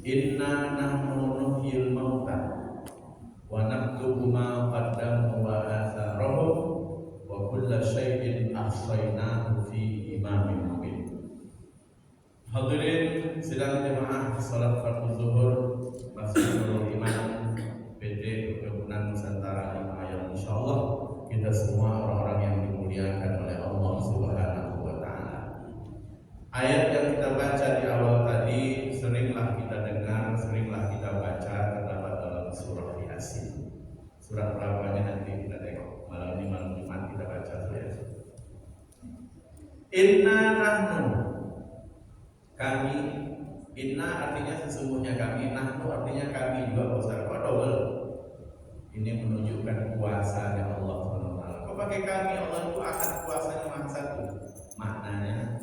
Inna nahnu nuhyil mauta wa naktubu ma qaddamu wa atharahum wa kulla syai'in ahsaynahu fi imamin mubin. Hadirin sidang jemaah salat fardu zuhur Masjid Nurul Iman PT Perkebunan Nusantara Himayah. Insyaallah kita semua orang-orang yang dimuliakan oleh Allah Subhanahu wa taala. Ayat yang kita baca di awal tadi seringlah kita dengar, seringlah kita baca, terdapat dalam surah Yasin. Surah berapanya nanti kita tengok. Malam ini malam Jumat kita baca surah Yasin. Inna nahnu, kami. Inna artinya sesungguhnya kami, nahnu artinya kami juga. Kok double? Ini menunjukkan kuasanya Allah SWT. Kok pakai kami? Allah itu ahad, kuasanya maha satu. Maknanya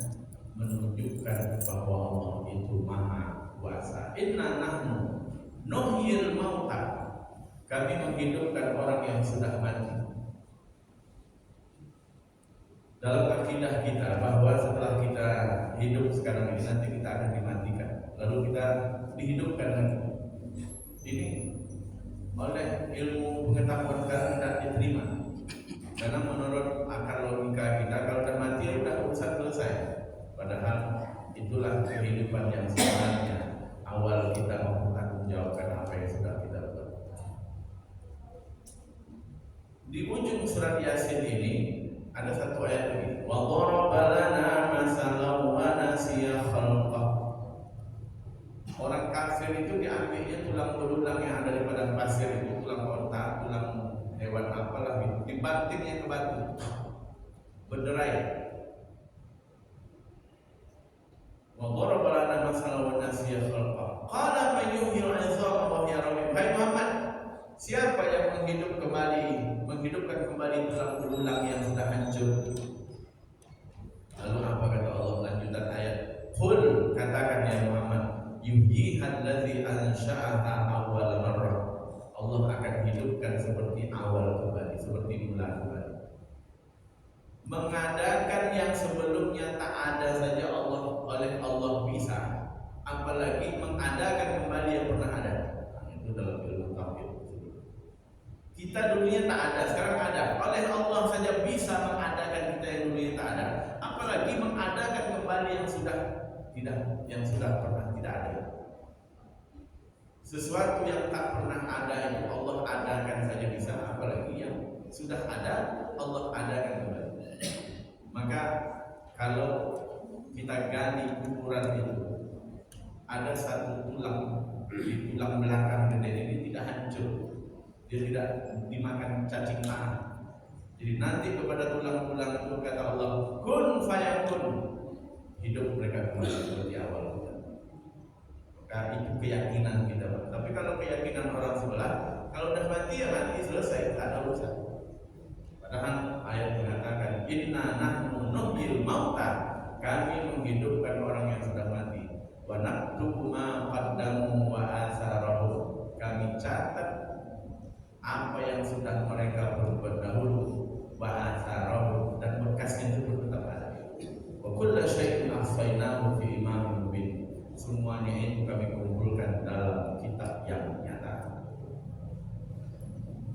menunjukkan bahwa Allah itu maha kuasa. Inna nahnu nuhyil mauta, kami menghidupkan orang yang sudah mati. Dalam akidah kita bahwa setelah kita hidup sekarang ini nanti kita akan dimatikan, lalu kita dihidupkan lagi. Ini oleh ilmu pengetahuan sekarang tidak diterima, karena menurut akal logika kita kalau sudah mati sudah urusan selesai. Padahal itulah kehidupan yang sebenarnya. Awal kita mempertanggungjawabkan apa yang sudah kita buat. Di ujung surat Yasin ini ada satu ayat lagi. Wa daraba lana masalan wa nasiya khalqah. Orang kafir itu diambilnya tulang belulang yang ada di padang pasir itu, tulang onta, tulang hewan apalah itu, dibantingnya ke batu, berderai. Wa daraba lana masalan wa nasiya khalqah. Qala man yuhyil 'idhama wa hiya ramim. Hai Muhammad, siapa yang menghidupkan kembali tulang belulang yang sudah hancur? Lalu apa kata Allah lanjutan ayat? Qul, katakan ya Muhammad, yuhyihal ladzi ansha'aha awwal marrah. Allah akan hidupkan seperti awal kembali, seperti mula kembali. Mengadakan yang sebelumnya tak ada saja oleh Allah bisa, apalagi mengadakan kembali yang pernah ada. Itu dalam ilmu tauhid. Kita dulunya tak ada, sekarang ada. Oleh Allah saja bisa mengadakan kita yang dulunya tak ada, apalagi mengadakan kembali yang sudah pernah tidak ada. Sesuatu yang tak pernah ada itu Allah adakan saja bisa, apalagi yang sudah ada Allah adakan kembali. Maka kalau kita gali kuburan itu, ada satu di tulang belakang gede ini tidak hancur, dia tidak dimakan cacing tanah. Jadi nanti kepada tulang-tulang itu kata Allah, kun fayakun, hidup mereka kembali seperti awal. Maka itu keyakinan kita. Tapi kalau keyakinan orang sebelah, kalau udah mati ya mati, selesai, tak ada urusan. Padahal ayat mengatakan inna nahnu nuhyil mauta, kami menghidupkan orang yang sudah mati. Wa naktubu ma qaddamu wa atharahum, kami catat apa yang sudah mereka berbuat dahulu, wa atharahum, dan bekasnya itu tetap ada. Wa kulla syai'in ahsaynahu fi imamin mubin, semuanya itu kami kumpulkan dalam kitab yang nyata.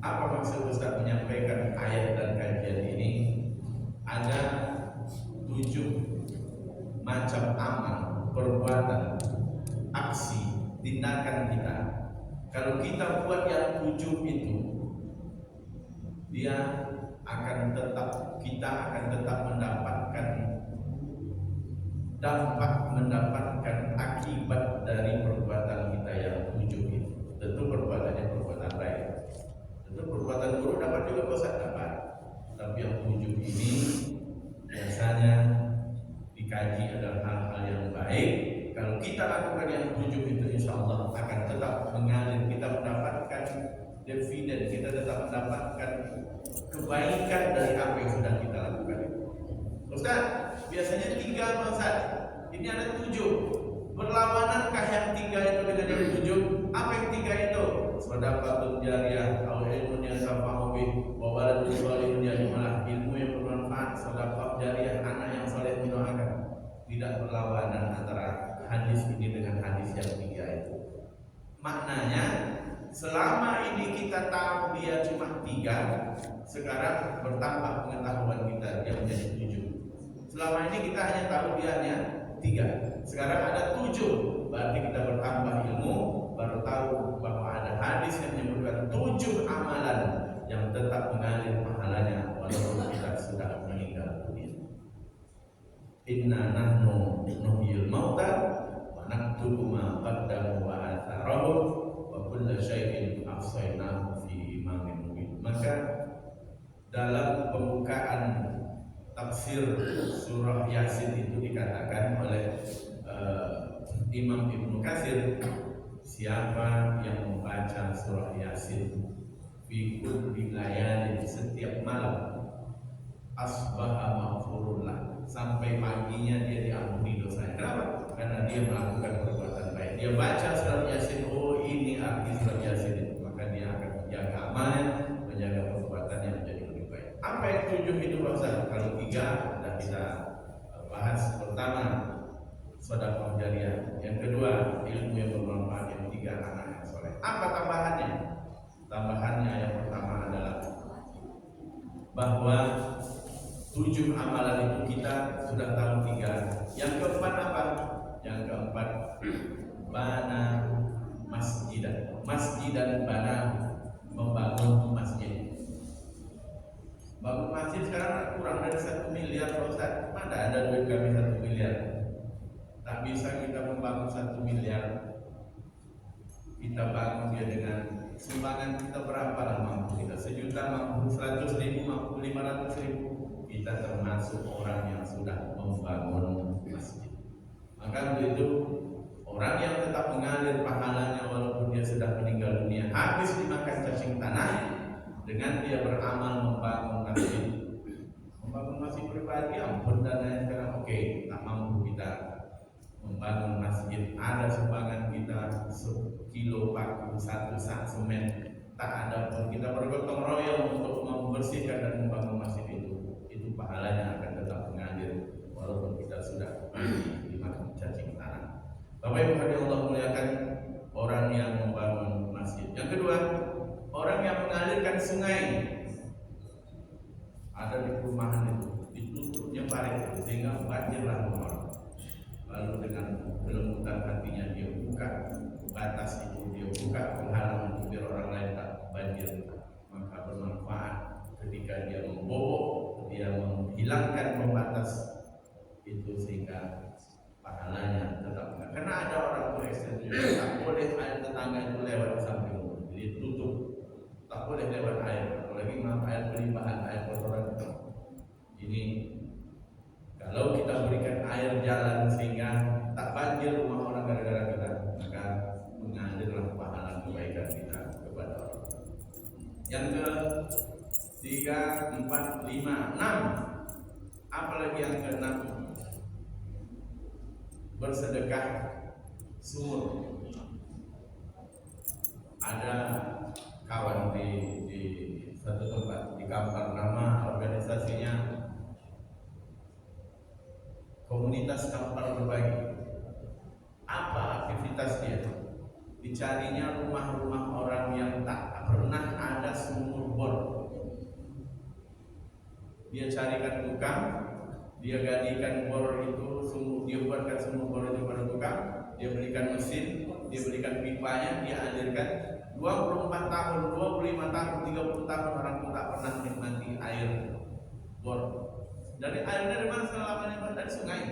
Apa maksud Ustaz menyampaikan ayat dan kajian ini? Ada 7 macam amal, perbuatan, aksi, tindakan kita. Kalau kita buat yang 7 itu, kita akan tetap mendapatkan dampak, mendapatkan akibat dari perbuatan kita yang 7 itu. Tentu perbuatannya perbuatan baik. Tentu perbuatan buruk dapat juga dosa dapat. Tapi yang 7 ini biasanya dikaji adalah hal-hal yang baik. Kalau kita lakukan yang 7 itu, insya Allah akan tetap mengalir. Kita mendapatkan dividen, kita tetap mendapatkan kebaikan dari apa yang sudah kita lakukan. Ustaz, biasanya 3 Ustaz. Ini ada 7. Berlawanankah yang 3 itu dengan yang 7? Apa yang 3 itu? Shadaqatun jariyah, au ilmun yanfa'u bih, wa waladun shalihun yad'ulah. Ilmu yang bermanfaat, sedekah jariyah, anak yang saleh mendoakan. Tidak berlawanan antara hadis ini dengan hadis yang 3 itu. maknanya selama ini kita tahu dia cuma 3, sekarang bertambah pengetahuan kita dia menjadi 7. Selama ini kita hanya tahu dia hanya 3, sekarang ada 7, berarti kita bertambah ilmu, baru tahu bahwa ada hadis yang menyebutkan 7 amalan yang tetap mengalir pahalanya walaupun kita sudah meninggal dunia. Inna nahnu nuhyil mauta wa naktubu ma qaddamu wa atharahum wa kulla syai'in ahsaynahu fi imamin mubin. Maka dalam pembukaan tafsir surah Yasin itu dikatakan oleh Imam Ibnu Katsir, siapa yang membaca surah Yasin fi kulli layalin, setiap malam, asbaha maghfurullah, sampai paginya dia diampuni dosanya. Kenapa? Karena dia melakukan perbuatan baik. Dia baca surat Yasin, oh ini arti surat Yasin itu, maka dia akan menjaga amalnya, menjaga perbuatannya menjadi lebih baik. Apa yang 7 itu Ustaz? Kalau 3 sudah kita bahas. Pertama, sedekah jariah. Yang kedua, ilmu yang bermanfaat. Yang 3, anak yang soleh. Apa tambahannya? Tambahannya yang pertama adalah bahwa 7 amalan itu kita sudah tahu 3. Yang keempat apa? Yang keempat, bana masjidan bana, membangun masjid. Bangun masjid sekarang kurang dari 1 miliar Ustaz. Mana ada duit kami 1 miliar? Tak bisa kita membangun 1 miliar. Kita bangun dia dengan sumbangan kita berapa lah mampu kita? 1 juta mampu, 100 ribu mampu, 500 ribu. Kita termasuk orang yang sudah membangun masjid. Maka untuk itu orang yang tetap mengalir pahalanya walaupun dia sudah meninggal dunia, habis dimakan cacing tanah, dengan dia beramal membangun masjid. Membangun masjid pribadi, ampun dananya sekarang oke, tak mampu kita membangun masjid. Ada sumbangan kita 1 kilo paku, 1 sak semen, tak ada pun kita bergotong royong untuk membersihkan dan membangun masjid itu pahalanya akan tetap mengalir walaupun kita sudah dimakan cacing tanah. Bapak Ibu hadirin Allah muliakan, orang yang membangun masjid. Yang kedua, orang yang mengalirkan sungai. Ada di perumahan itu ditutupnya parit sehingga banjirlah rumah. Lalu dengan kelembutan hatinya dia buka batas itu, dia buka penghalang untuk biar orang lain tak banjir. Maka bermanfaat ketika dia membobok, dia menghilangkan pembatas itu sehingga pahalanya tetap enggak. Karena ada orang berekstensi, tak boleh air tetangga itu lewat di samping rumah, jadi tutup, tak boleh lewat air, apalagi air berlimpahan, air kotoran. Ini kalau kita berikan air jalan sehingga tak banjir rumah orang gara-gara kita, maka mengalirlah pahala kebaikan kita kepada orang. Yang ke 3, 4, 5, 6. Apalagi yang ke-6, bersedekah sumur. Ada kawan di satu tempat di Kampar, nama organisasinya Komunitas Kampar Berbagi. Apa aktivitas dia? Dicarinya rumah-rumah orang yang tak pernah ada sumur bor. Dia carikan tukang, dia gadikan bor itu, dia buatkan sumur bor itu pada tukang, dia berikan mesin, dia berikan pipanya, dia alirkan. 24 tahun, 25 tahun, 30 tahun orang pun tak pernah menikmati air bor. Dari air dari mana selamanya? Dari sungai.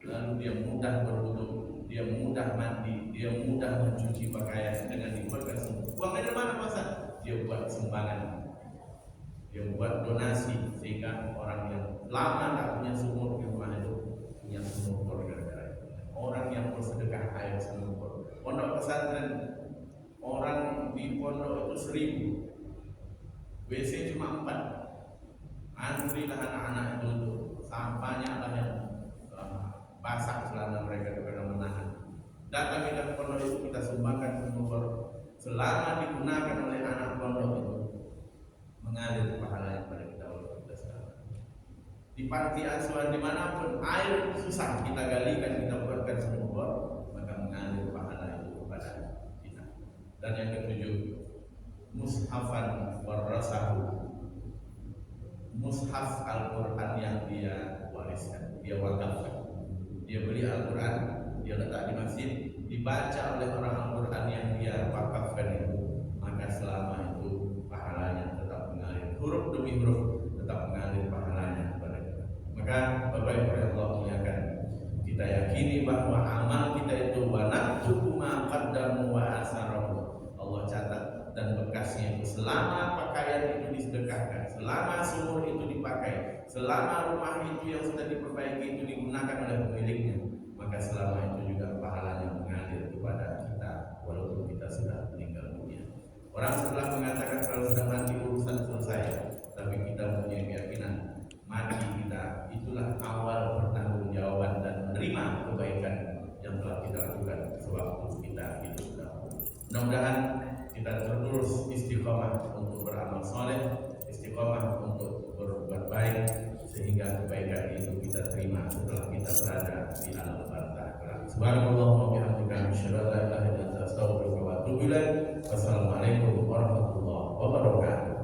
Lalu dia mudah berwudu, dia mudah mandi, dia mudah mencuci pakaian dengan dibuatkan sumur. Uangnya dari mana masa? Dia buat sumbangan, dia buat donasi sehingga orang yang lama tak punya sumur di rumah itu punya sumur bor gara-gara. Orang yang bersedekah air sumur bor. Pondok pesantren, orang di pondok itu 1000, WC cuma 4. Antrilah anak-anak itu untuk sampahnya lah yang basah celana mereka karena menahan. Datang kita ke pondok itu, kita sumbangkan sumur selama digunakan oleh anak pondok itu mengalir pahalanya pada kita walaupun kita sekarang. Di panti asuhan dimanapun air susah kita galikan, kita buatkan sumur, maka mengalir pahala itu kepada mushaf Al-Quran yang dia wariskan, dia wakafkan. Dia beli Al-Quran, dia letak di masjid, dibaca oleh orang Al-Quran yang dia wakafkan itu, maka selama itu pahalanya tetap mengalir, huruf demi huruf tetap mengalir pahalanya kepada kita. Maka Bapak Ibu yang Allah muliakan, kita yakini bahwa amal kita itu wa naktubu ma qaddamu wa asarahu. Allah catat dan bekasnya itu selama pakaian itu disedekahkan, selama sumur itu dipakai, selama rumah itu yang sudah diperbaiki itu digunakan oleh pemiliknya, maka selama itu juga pahalanya mengalir kepada kita walaupun kita sudah meninggal dunia. Orang setelah mengatakan kalau sudah mati urusan selesai, tapi kita punya keyakinan mati kita itulah awal pertanggungjawaban dan menerima kebaikan yang telah kita lakukan sewaktu kita hidup. Mudah-mudahan kita terus istiqomah untuk beramal soleh, istiqomah untuk berbuat baik, sehingga kebaikan itu kita terima setelah kita berada di alam barzakh. Subhanallah wa bihamdika asyhadu an la ilaha illa anta astaghfiruka wa atubu ilaik. Wassalamualaikum warahmatullahi wabarakatuh.